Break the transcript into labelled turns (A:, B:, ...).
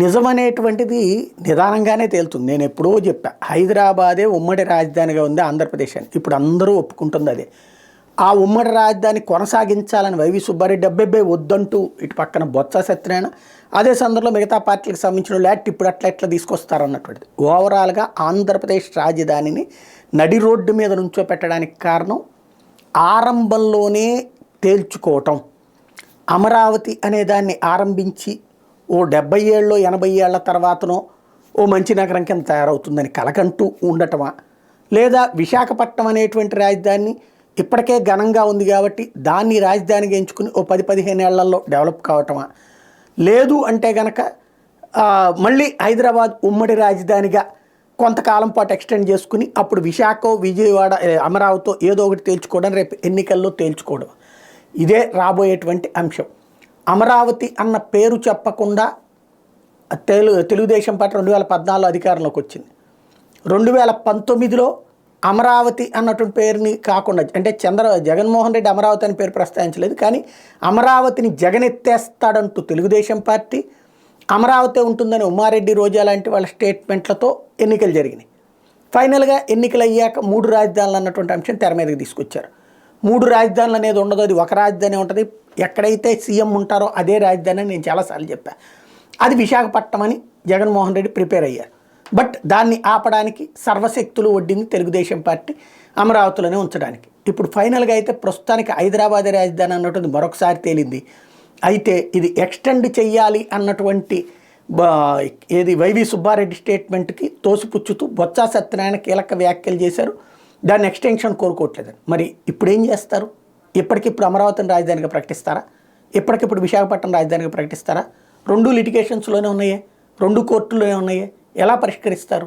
A: నిజమనేటువంటిది నిదానంగానే తేలుతుంది. నేను ఎప్పుడో చెప్పా, హైదరాబాదే ఉమ్మడి రాజధానిగా ఉంది ఆంధ్రప్రదేశ్ అని. ఇప్పుడు అందరూ ఒప్పుకుంటుంది అదే. ఆ ఉమ్మడి రాజధాని కొనసాగించాలని వైవి సుబ్బారెడ్డి అబ్బెబ్బే వద్దంటూ ఇటు పక్కన బొత్స సత్యనారాయణ, అదే సందర్భంలో మిగతా పార్టీలకు సంబంధించిన లాట్ ఇప్పుడు ఎట్లా తీసుకొస్తారన్నటువంటిది. ఓవరాల్గా ఆంధ్రప్రదేశ్ రాజధానిని నడి రోడ్డు మీద నుంచోపెట్టడానికి కారణం ఆరంభంలోనే తేల్చుకోవటం. అమరావతి అనే దాన్ని ఆరంభించి ఓ 70 ఏళ్ళలో 80 ఏళ్ల తర్వాతనో ఓ మంచి నగరం కింద తయారవుతుందని కలకంటూ ఉండటమా, లేదా విశాఖపట్నం అనేటువంటి రాజధాని ఇప్పటికే ఘనంగా ఉంది కాబట్టి దాన్ని రాజధానిగా ఎంచుకుని ఓ 10-15 ఏళ్లలో డెవలప్ కావటమా, లేదు అంటే గనక మళ్ళీ హైదరాబాద్ ఉమ్మడి రాజధానిగా కొంతకాలం పాటు ఎక్స్టెండ్ చేసుకుని అప్పుడు విశాఖ, విజయవాడ, అమరావతితో ఏదో ఒకటి తేల్చుకోవడం, రేపు ఎన్నికల్లో తేల్చుకోవడం. ఇదే రాబోయేటువంటి అంశం. అమరావతి అన్న పేరు చెప్పకుండా తెలుగుదేశం పార్టీ 2014 అధికారంలోకి వచ్చింది. 2019లో అమరావతి అన్నటువంటి పేరుని కాకుండా, అంటే జగన్మోహన్ రెడ్డి అమరావతి అని పేరు ప్రస్తావించలేదు, కానీ అమరావతిని జగనెత్తేస్తాడంటూ తెలుగుదేశం పార్టీ, అమరావతి ఉంటుందని ఉమ్మారెడ్డి, రోజా లాంటి వాళ్ళ స్టేట్మెంట్లతో ఎన్నికలు జరిగినాయి. ఫైనల్గా ఎన్నికలు అయ్యాక 3 రాజధానులు అన్నటువంటి అంశం తెర మీదకి తీసుకొచ్చారు. 3 రాజధానులు అనేది ఉండదు, అది ఒక రాజధాని ఉంటుంది. ఎక్కడైతే సీఎం ఉంటారో అదే రాజధాని అని నేను చాలాసార్లు చెప్పాను. అది విశాఖపట్నం అని జగన్మోహన్ రెడ్డి ప్రిపేర్ అయ్యారు. బట్ దాన్ని ఆపడానికి సర్వశక్తులు ఒడ్డింది తెలుగుదేశం పార్టీ, అమరావతిలోనే ఉంచడానికి. ఇప్పుడు ఫైనల్గా అయితే ప్రస్తుతానికి హైదరాబాద్ రాజధాని అన్నటువంటి మరొకసారి తేలింది. అయితే ఇది ఎక్స్టెండ్ చెయ్యాలి అన్నటువంటి ఏది వైవి సుబ్బారెడ్డి స్టేట్మెంట్కి తోసిపుచ్చుతూ బొత్స సత్యనారాయణ కీలక వ్యాఖ్యలు చేశారు. దాన్ని ఎక్స్టెన్షన్ కోరుకోవట్లేదని. మరి ఇప్పుడు ఏం చేస్తారు? ఇప్పటికిప్పుడు అమరావతిని రాజధానిగా ప్రకటిస్తారా? ఇప్పటికిప్పుడు విశాఖపట్నం రాజధానిగా ప్రకటిస్తారా? 2 లిటిగేషన్స్లోనే ఉన్నాయే, 2 కోర్టుల్లోనే ఉన్నాయే, ఎలా పరిష్కరిస్తారు?